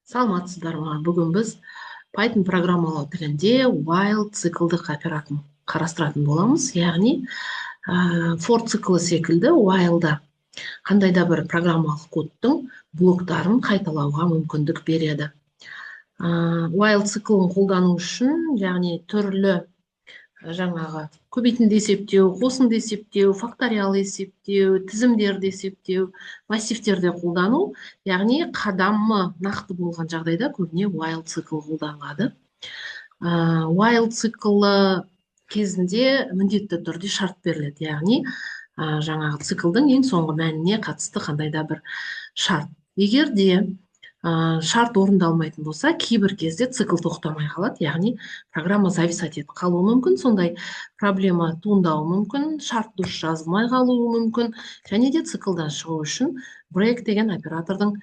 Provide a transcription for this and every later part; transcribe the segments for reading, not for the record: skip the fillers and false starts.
Саламатсыздар ма? Бүгін біз Python программалау тілінде while циклдық оператын қарастыратын боламыз. Яғни for циклы секілді while-да қандай да бір программалық кодтың блоктарын қайталауға мүмкіндік береді. While циклын қолдану үшін, яғни түрлі жаңағы көбейтінді есептеу, қосынды есептеу, факториал есептеу, тізімдерді есептеу, массивтерді қолдану, яғни қадамы нақты болған жағдайда көбіне while цикл қолданылады. While циклы кезінде міндетті түрде шарт беріледі, яғни жаңағы циклдың ең соңғы мәніне қатысты қандай да бір шарт. Егер де шарт орындалмайтын болса, кейбір кезде цикл тоқтамай қалады, яғни программа зависать етіп қалуы мүмкін, сондай проблема туындауы мүмкін, шарт дұрыс жазылмай қалуы мүмкін, және де циклдан шығу үшін break деген оператордың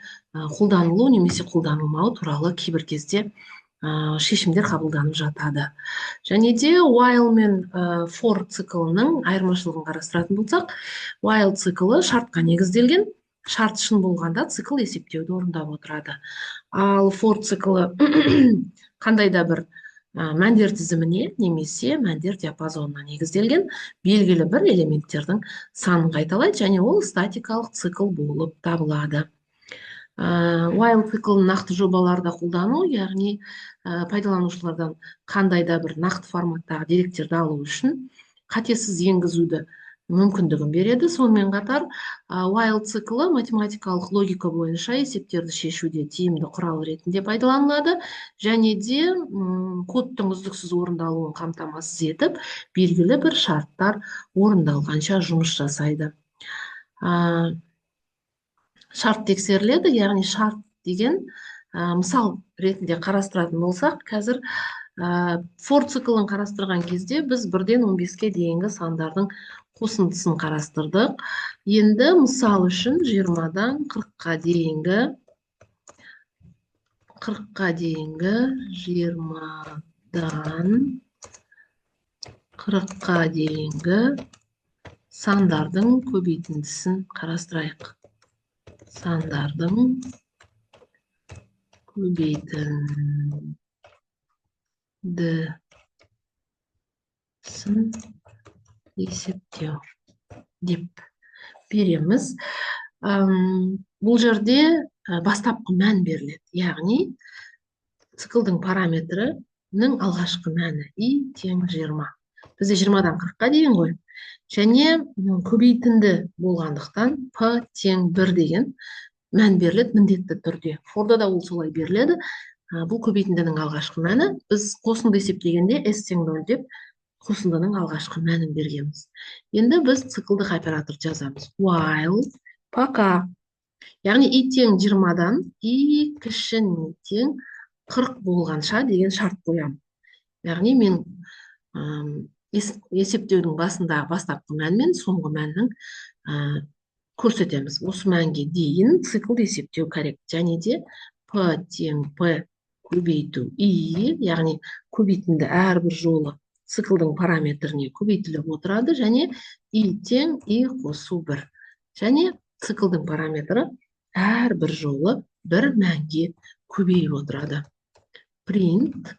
қолданылу немесе қолданылмауы туралы кейбір кезде шешімдер қабылданып жатады. Және де while мен for циклының айырмашылығын қарастыратын болсақ, while циклы шартқа негізделген, шарт шын болғанда цикл есептеуді орындап отырады. Ал for циклы қандай да бір мәндер тізіміне немесе мәндер диапазонына негізделген белгілі бір элементтердің санын қайталайды, және ол статикалық цикл болып табылады. While циклын нақты жобаларда қолдану, яғни пайдаланушылардан қандай да бір нақты форматтағы деректерді алу үшін қатесіз енгізуді мүмкіндігін береді. Сонымен қатар while циклы математикалық логика бойынша есептерді шешуде тиімді құрал ретінде пайдаланылады, және де кодтың үздіксіз орындалуын қамтамасыз етіп, белгілі бір шарттар орындалғанша жұмыс жасайды. Шарт тексеріледі, яғни шарт деген мысал ретінде қарастыратын болсақ, қазір for циклын қарастырған кезде біз 1-ден 15-ке дейінгі сандардың қосындысын қарастырдық. Енді мысал үшін 20-дан 40-қа дейінгі 20-дан 40-қа дейінгі сандардың көбейтіндісін қарастырайық. Сандардың көбейтіндісін есептеу деп береміз. Бұл жерде бастапқы мән беріледі, яғни циклдың параметрінің алғашқы мәні i тең 20. Бізде 20-дан 40-қа дейін ғой. Және көбейтінді болғандықтан p тең 1 деген мән беріледі міндетті түрде. Форда да ол солай беріледі. Бұл көбейтіндінің алғашқы мәні. Біз қосынды есептегенде s тең 0 деп қосындының алғашқы мәнін бергенбіз. Енді біз циклдық оператор жазамыз. While пока. Яғни i тең 20-дан i кіші тең 40 болғанша деген шарт қоямын. Яғни мен есептеудің басында бастапқы мән мен соңғы мәннің көрсетеміз. Осы мәнге дейін циклды есептеу керек. Және де p тең p көбейту i, яғни көбейтінді әрбір жолы циклдың параметріне көбейтіліп отырады, және i тең i қосу 1. Және циклдың параметрі әрбір жолы бір мәнге көбейіп отырады. Print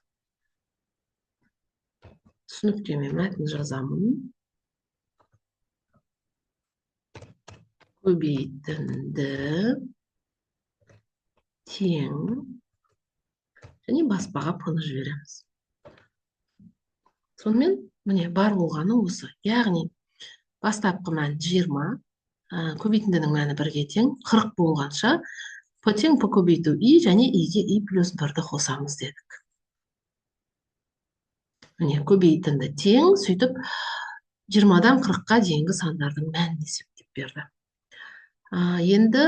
түсініктеме мәтін жазамын. Көбейтінді тең, және баспаға p-ны жібереміз. Сонымен, міне бар болғаны осы. Яғни бастапқы мән 20, көбейтіндінің мәні 1-ге тең, 40 болғанша p тең p көбейту i, және i-ге i плюс 1-ді қосамыз дедік. Міне көбейтінді тең, сөйтіп 20-дан 40-қа дейінгі сандардың мәнін есептеп берді. Енді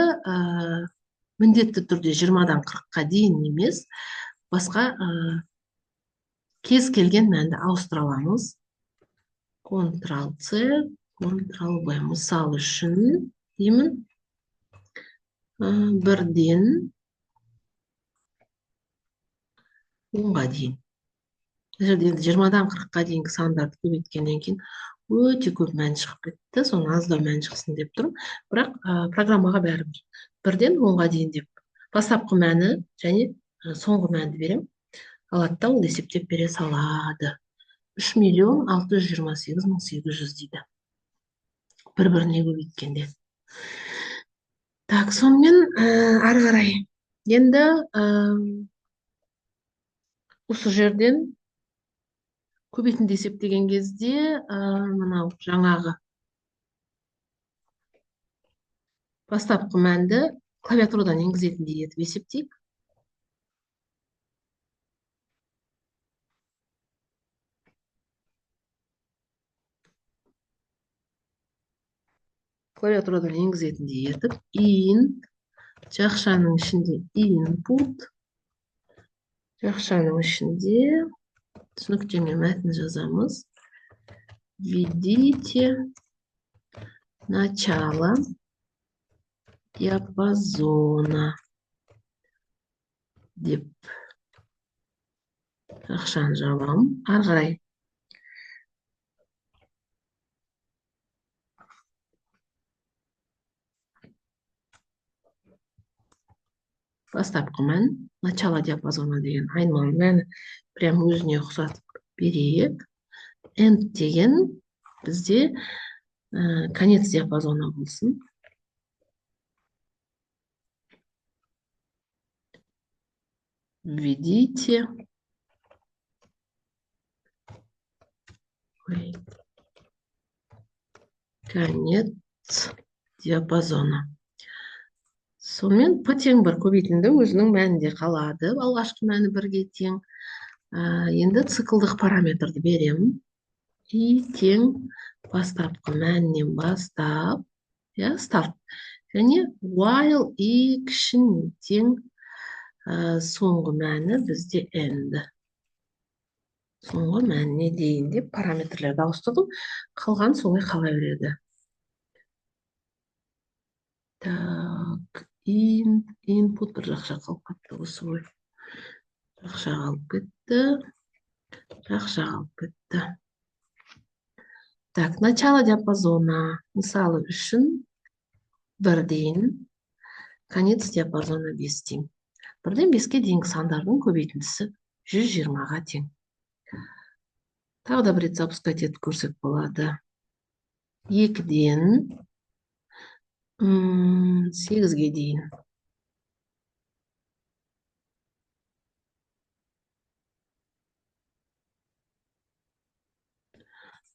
міндетті түрде 20-дан 40-қа дейін емес, басқа кез келген мәнді ауыстыра аламыз. Ctrl-C, Ctrl-V. Мысал үшін деймін, 1-ден 10-ға дейін. 20-дан 40-қа дейінгі сандарды көбейткеннен кейін өте көп мән шығып кетті. Соны аздау мән шықсын деп тұрмын. Бірақ программаға бәрібір 1-ден 10-ға дейін деп бастапқы мәні және соңғы мәнді берем. Алады да ол есептеп бере салады. 3.628.800 дейді. Бір-біріне көбейткенде. Так, сонымен ары қарай. Енді осы жерден көбейтінді есептеген кезде мынау жаңағы бастапқы мәнді клавиатурадан енгізетіндей етіп есептейік. Клавиатурадан енгізетіндей етіп жақшаның ішінде input, жақшаның ішінде түсініктеме мәтін жазамыз. Введите начало диапазона деп жақшаны жабамын. Ары қарай бастапқы мән начало диапазона деген айнымалы мәні прям өзіне ұқсатып берейік. End деген бізде конец диапазона болсын. Введите конец диапазона. Сонымен п тең бір көбейтінді өзінің мәнінде қалады. Алғашқы мәні бірге тең. Енді циклдық параметрді беремін. И тең бастапқы мәнінен бастап, старт. Және while и кішін тең соңғы мәні бізде end. Соңғы мәніне дейін деп параметрлерді ауыстырдым. Қалған солай қала береді. Так, input бір жақша қалып кетті осы ғой. Жақша қалып кетті. Жақша қалып кетті. Так, начало диапазона мысалы үшін бірден, конец диапазона 5 тең. Бірден 5-ке дейінгі сандардың көбейтіндісі 120-ға тең. Тағы да бір рет запускать етіп көрсек болады. 2-ден 8-ге дейін.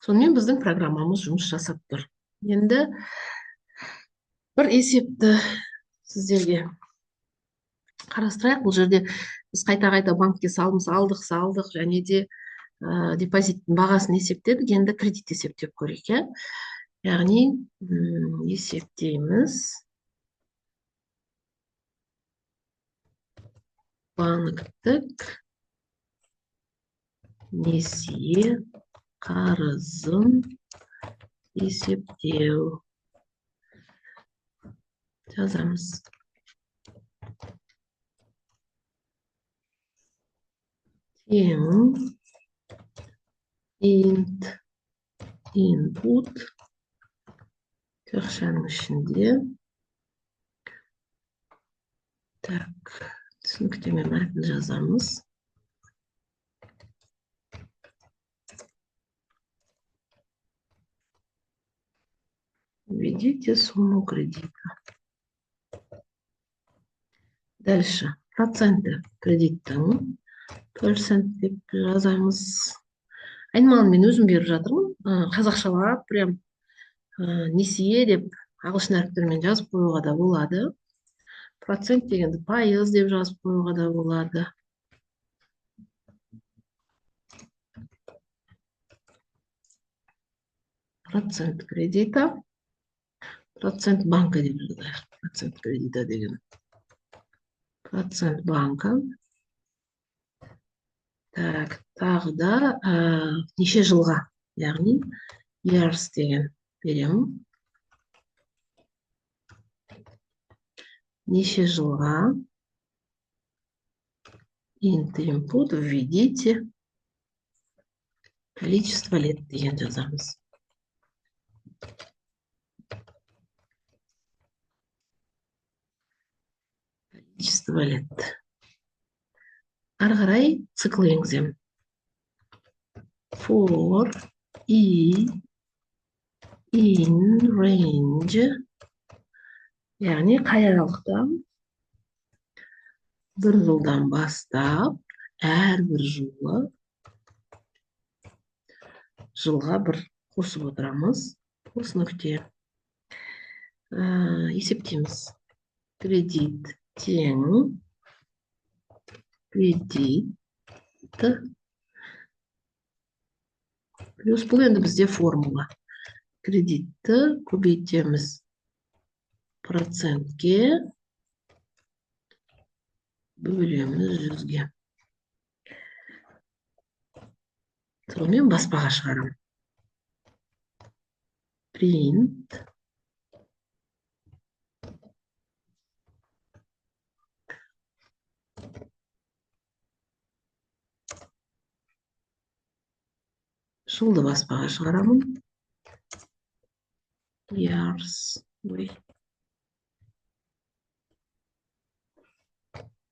Сонымен біздің программамыз жұмыс жасап тұр. Енді бір есепті сіздерге қарастырайық. Бұл жерде біз қайта-қайта банкке салдық, және де депозиттің бағасын есептедік. Енді кредит есептеп көрейік. Яғни есептейміз. Банктік несие қарызын есептеу. Жазамыз. Тең input жақшаның ішінде. Так, түсініктеме мәтін жазамыз. Введите сумму кредита. Дальше. Проценті кредиттің. Процент деп жазамыз. Айнымалын мен өзім беріп жатырмын. Қазақшалап, прям несие деп ағылшын әріптермен жазып қоюға да болады. Процент дегенді пайыз деп жазып қоюға да болады. Процент кредита. Процент банка деп жазайық. Процент кредита деген. Процент банка. Так, тағы да неше жылға, яғни years деген беремін. Неше жылға input введите количество лет деген жазамыз. Количество лет. ары қарай цикл енгіземін. For i in range, яғни қай аралықта бір жылдан бастап әрбір жылға бір қосып отырамыз. Қос нүкте. Есептейміз. Кредит тең кредит плюс, бұл енді бізде формула. Кредитті көбейтеміз процентке, бөлеміз 100-ге. Сонымен баспаға шығарамын. Print жылды баспаға шығарамын. Years.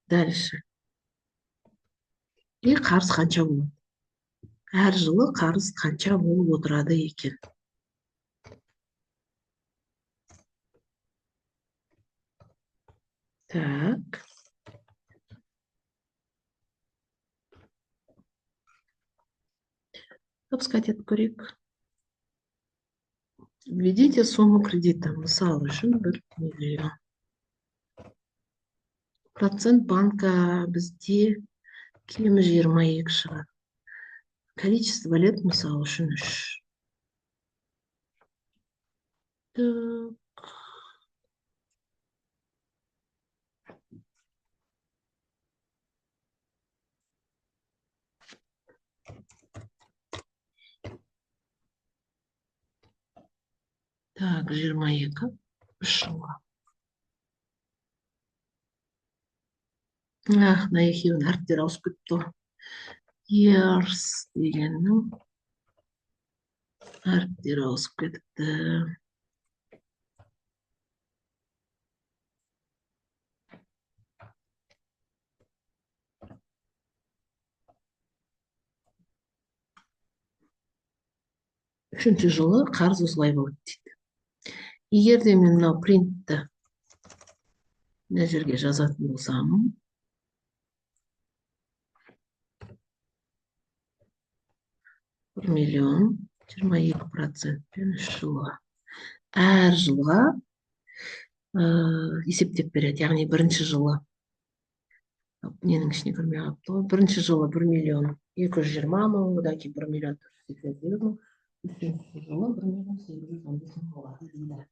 Дальше. И қарыз қанша болады? Әр жылы қарыз қанша болып отырады екен? Так. Запускать етіп көрейік. Введите сумму кредита. Мысал үшін 1 миллион. Процент банка бізде кемі 22 шығады. Количество лет, мысал үшін 3. Так, 22 жылға. Мына екеуінің әріптері ауысып кетті. Years дегеннің әріптері ауысып кетіпті. Үшінші жылы қарыз осылай болады дейді. Егер де мен мынау принтті мына жерге жазатын болсам, $1 миллион 22%пен 3 жылға. Әр жылға есептеп береді. Яғни бірінші жылы, ненің ішіне кірмей қалыпты ғой, бірінші жылы 1 миллион 220 мың, одан кейін 1 миллион 488 мың, үшінші жылы 1 миллион 815 мың болады дейді.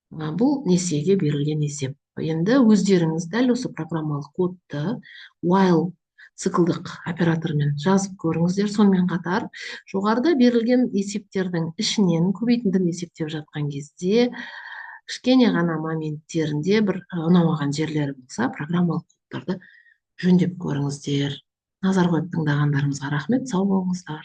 Бұл несиеге берілген есеп. Енді өздеріңіз дәл осы программалық кодты while циклдық оператормен жазып көріңіздер. Сонымен қатар жоғарыда берілген есептердің ішінен көбейтіндіні есептеп жатқан кезде кішкене ғана моменттерінде бір ұнамаған жерлері болса, программалық кодтарды жөндеп көріңіздер. Назар қойып тыңдағандарыңызға рахмет, сау болыңыздар.